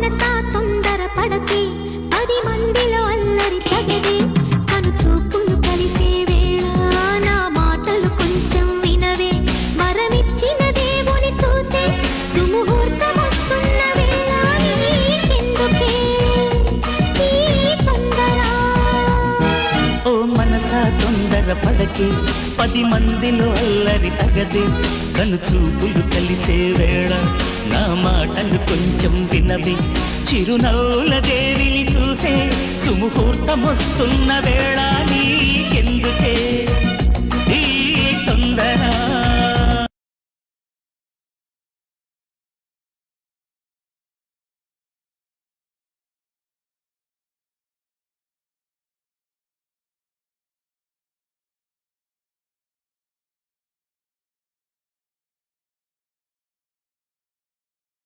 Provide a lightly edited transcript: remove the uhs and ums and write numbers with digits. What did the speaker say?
మనసా తొందర పడకే 10 మందిలో అల్లరి తగదే కను చూపులు కలిసే వేళ నా మాటలు కొంచెం వినవే వరమిచ్చిన దేవుని చూసే సుముహూర్తం వస్తున్న వేళ నీకెందుకే ఈ తొందర ఓ మనసా తొందర పడకే 10 మందిలో అల్లరి తగదే కను చూపులు కలిసే వేళ నా మాటలు కొంచెం వినవే చిరునవ్వుల దేవిని చూసే సుముహూర్తం వస్తున్న వేళ నీకెందుకే